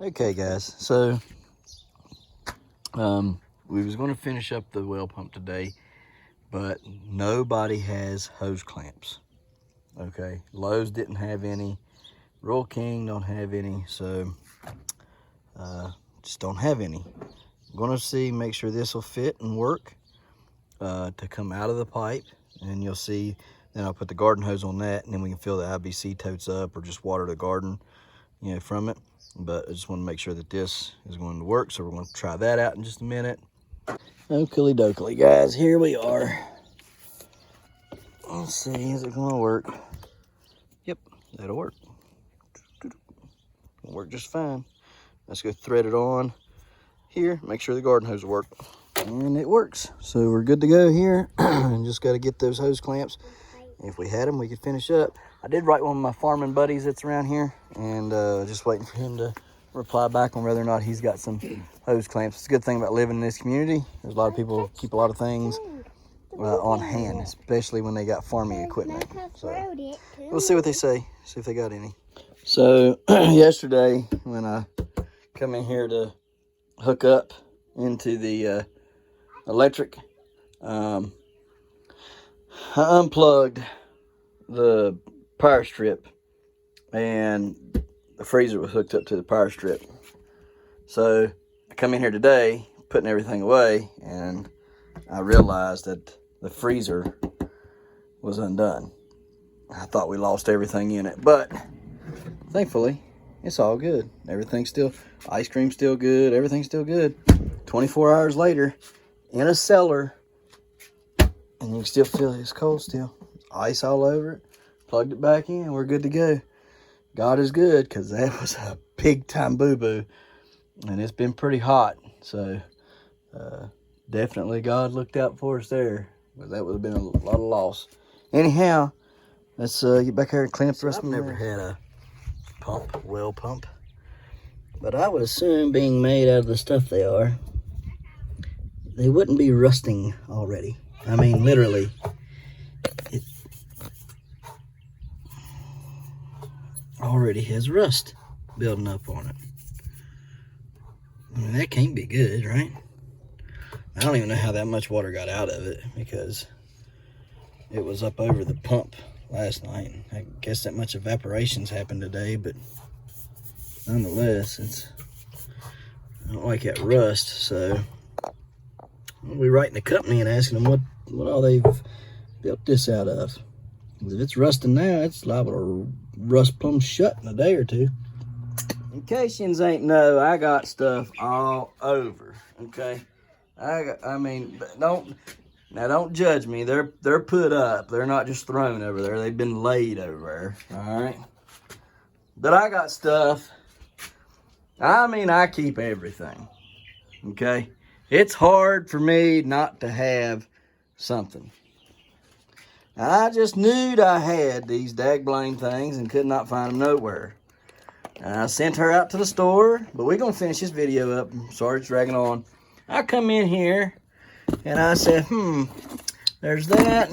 Okay, guys, so we was going to finish up the well pump today, but nobody has hose clamps. Okay, Lowe's didn't have any, Royal King don't have any, so just don't have any. I'm going to make sure this will fit and work to come out of the pipe, and you'll see. Then I'll put the garden hose on that, and then we can fill the IBC totes up or just water the garden, from it. But I just want to make sure that this is going to work, so we're going to try that out in just a minute. Oakley dokley, guys, here we are. Let's see, is it going to work? Yep, that'll work. It'll work just fine. Let's go thread it on here, make sure the garden hose will work. And it works, so we're good to go here. Just got to get those hose clamps. If we had them, we could finish up. I did write one of my farming buddies that's around here, and just waiting for him to reply back on whether or not he's got some hose clamps. It's a good thing about living in this community. There's a lot of people keep a lot of things on hand, especially when they got farming equipment. So we'll see what they say, see if they got any. So yesterday when I come in here to hook up into the electric, I unplugged the power strip, and the freezer was hooked up to the power strip. So I come in here today, putting everything away, and I realized that the freezer was undone. I thought we lost everything in it, but thankfully it's all good. Everything's still, ice cream's still good, everything's still good. 24 hours later, in a cellar, and you can still feel it's cold still. Ice all over it. Plugged it back in, we're good to go. God is good, because that was a big time boo-boo, and it's been pretty hot. So definitely God looked out for us there, but that would have been a lot of loss. Anyhow, let's get back here and clean up the rest of my. I've never had a well pump, but I would assume, being made out of the stuff they are, they wouldn't be rusting already. I mean, literally, it already has rust building up on it. I mean, that can't be good, right? I don't even know how that much water got out of it, because it was up over the pump last night. I guess that much evaporation's happened today, but nonetheless, I don't like that rust. So I'll be writing the company and asking them what all they've built this out of. If it's rusting now, it's liable to rust plumb shut in a day or two. In case you ain't know, I got stuff all over. Okay, I mean, don't judge me. They're put up. They're not just thrown over there. They've been laid over there. All right, but I got stuff. I mean, I keep everything. Okay, it's hard for me not to have something. I just knew I had these dag-blame things and could not find them nowhere. I sent her out to the store, but we're going to finish this video up. I'm sorry it's dragging on. I come in here, and I said, there's that.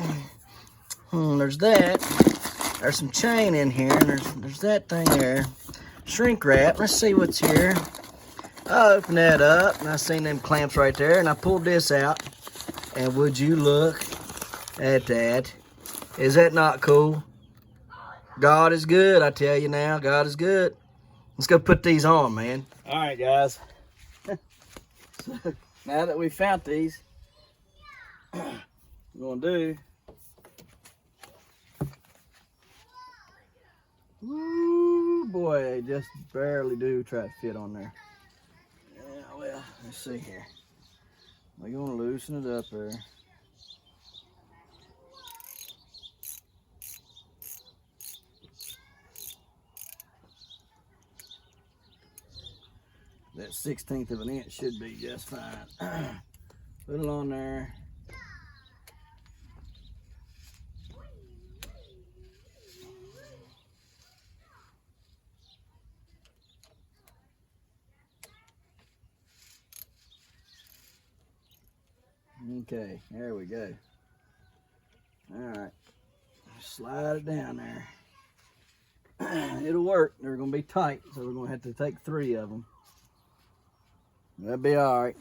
There's that. There's some chain in here, and there's that thing there. Shrink wrap. Let's see what's here. I opened that up, and I seen them clamps right there, and I pulled this out. And would you look at that? Is that not cool? God is good, I tell you now. God is good. Let's go put these on, man. All right, guys. So, now that we found these, what we're going to do... Woo, boy, they just barely do try to fit on there. Yeah, well, let's see here. We're going to loosen it up there. That 1/16 of an inch should be just fine. Put it on there. Okay, there we go. All right, slide it down there. It'll work. They're going to be tight, so we're going to have to take 3 of them. That'll be all right.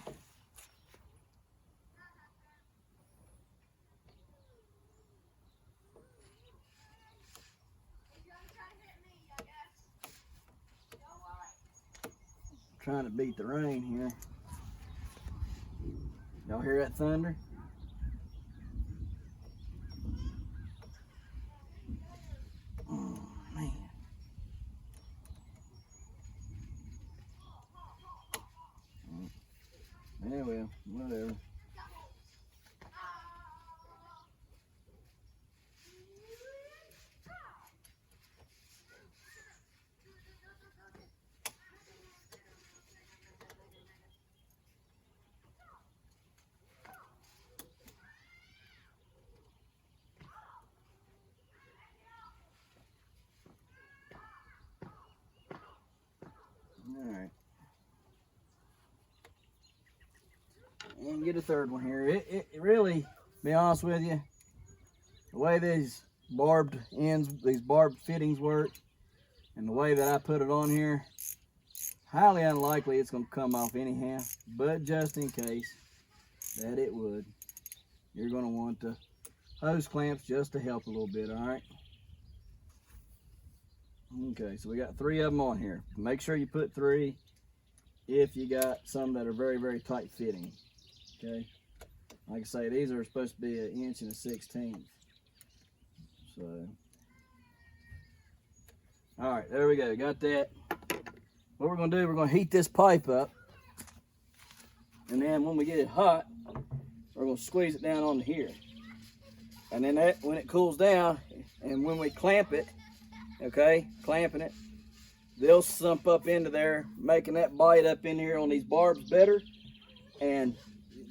Trying to beat the rain here. Y'all hear that thunder? Oh man. Yeah, well, whatever. All right. And get a third one here. It really, to be honest with you, the way these barbed ends, these barbed fittings work, and the way that I put it on here, highly unlikely it's going to come off anyhow. But just in case that it would, you're going to want the hose clamps just to help a little bit, all right? Okay, so we got 3 of them on here. Make sure you put 3 if you got some that are very, very tight fitting. Okay, like I say, these are supposed to be 1 1/16 inches. So, all right, there we go. Got that. What we're gonna do, we're gonna heat this pipe up, and then when we get it hot, we're gonna squeeze it down onto here. And then that, when it cools down, and when we clamp it, okay, clamping it, they'll sump up into there, making that bite up in here on these barbs better. And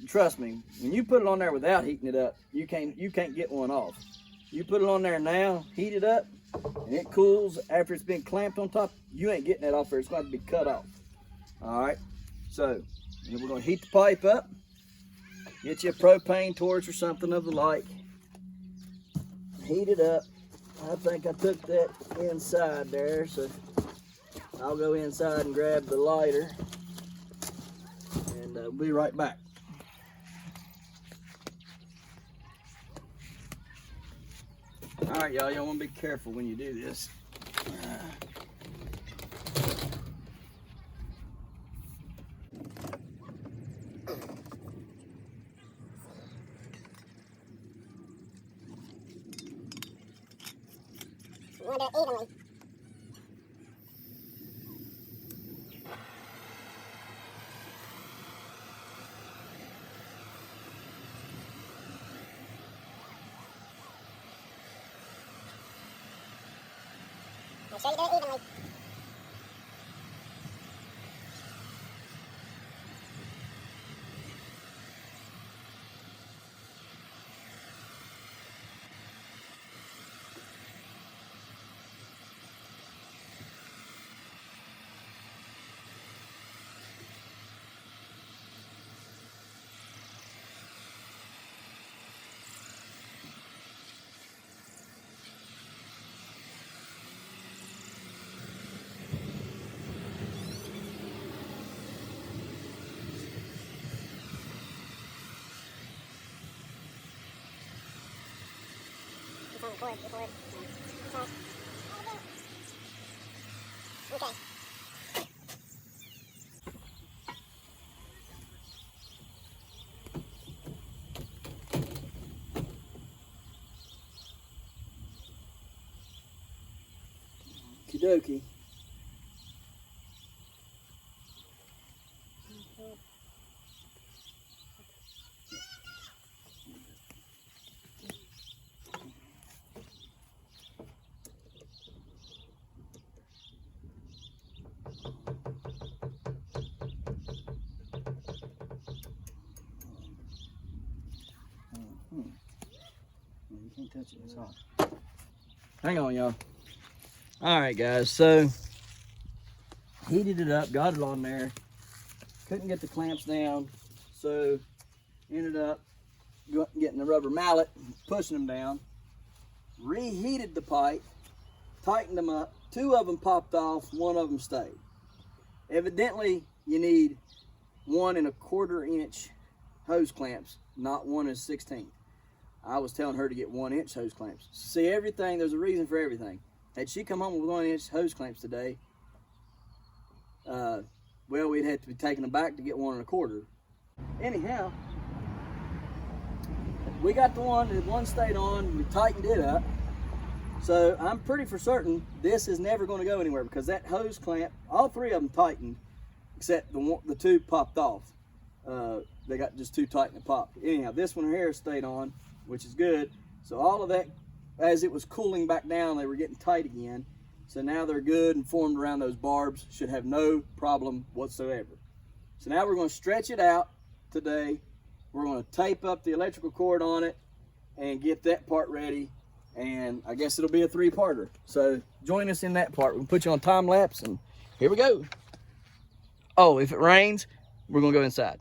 trust me, when you put it on there without heating it up, you can't get one off. You put it on there now, heat it up, and it cools after it's been clamped on top, you ain't getting that off there. It's going to be cut off. All right, so we're going to heat the pipe up, get you a propane torch or something of the like, heat it up. I think I took that inside there, so I'll go inside and grab the lighter, and we'll be right back. All right, y'all want to be careful when you do this. You want to do it evenly. Make sure you do it evenly. It's on record, record. Okay. Okie dokie. You can't touch it, it's hot. Hang on, y'all. All right, guys, so heated it up, got it on there. Couldn't get the clamps down, so ended up getting the rubber mallet, pushing them down. Reheated the pipe, tightened them up. 2 of them popped off, 1 of them stayed. Evidently, you need 1 1/4 inch hose clamps, not 1 1/16. I was telling her to get 1 inch hose clamps. See, everything, there's a reason for everything. Had she come home with 1 inch hose clamps today, well, we'd have to be taking them back to get 1 1/4. Anyhow, we got the one stayed on, we tightened it up. So I'm pretty for certain this is never going to go anywhere because that hose clamp, all 3 of them tightened, except the 2 popped off. They got just too tight and it popped. Anyhow, this one here stayed on, which is good. So all of that, as it was cooling back down, they were getting tight again. So now they're good and formed around those barbs. Should have no problem whatsoever. So now we're going to stretch it out today. We're going to tape up the electrical cord on it and get that part ready. And I guess it'll be a 3-parter. So join us in that part. We'll put you on time lapse and here we go. Oh, if it rains, we're going to go inside.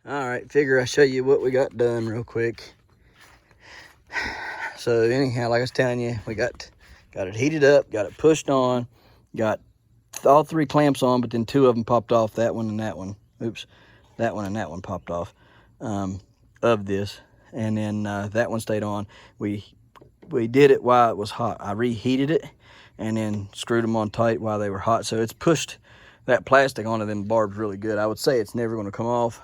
All right, figure I'll show you what we got done real quick. So anyhow, like I was telling you, we got it heated up, got it pushed on, got all 3 clamps on, but then 2 of them popped off, that one and that one. Oops, that one and that one popped off of this. And then that one stayed on. We did it while it was hot. I reheated it and then screwed them on tight while they were hot. So it's pushed that plastic onto them barbs really good. I would say it's never gonna come off,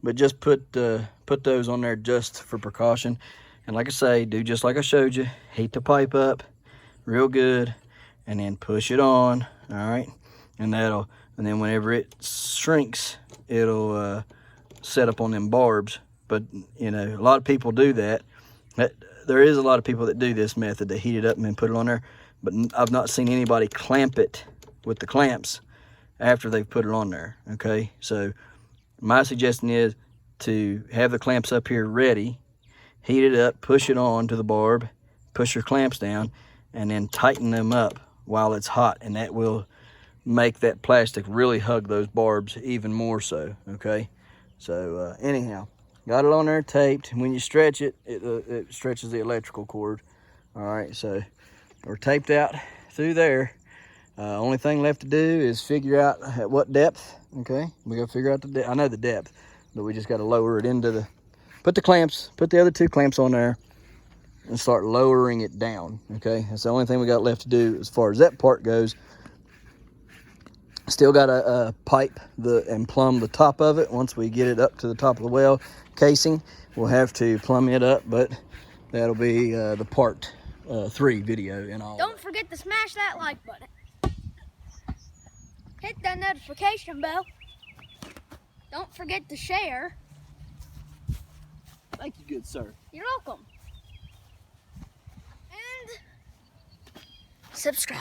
but just put those on there just for precaution. And like I say, do just like I showed you. Heat the pipe up real good and then push it on, all right? And then whenever it shrinks, it'll set up on them barbs. But you know, a lot of people do that. There is a lot of people that do this method. They heat it up and then put it on there, but I've not seen anybody clamp it with the clamps after they've put it on there, okay? So my suggestion is to have the clamps up here ready, heat it up, push it on to the barb, push your clamps down, and then tighten them up while it's hot, and that will make that plastic really hug those barbs even more so, okay? So anyhow, got it on there taped. When you stretch it, it stretches the electrical cord. All right, so we're taped out through there. Only thing left to do is figure out at what depth, okay? We gotta figure out the depth. I know the depth, but we just gotta lower it into the, put the other 2 clamps on there and start lowering it down, okay? That's the only thing we got left to do as far as that part goes. Still gotta pipe and plumb the top of it. Once we get it up to the top of the well casing, we'll have to plumb it up, but that'll be the part 3 video in all. Don't forget to smash that like button. Hit that notification bell. Don't forget to share. Thank you, good sir. You're welcome. And subscribe.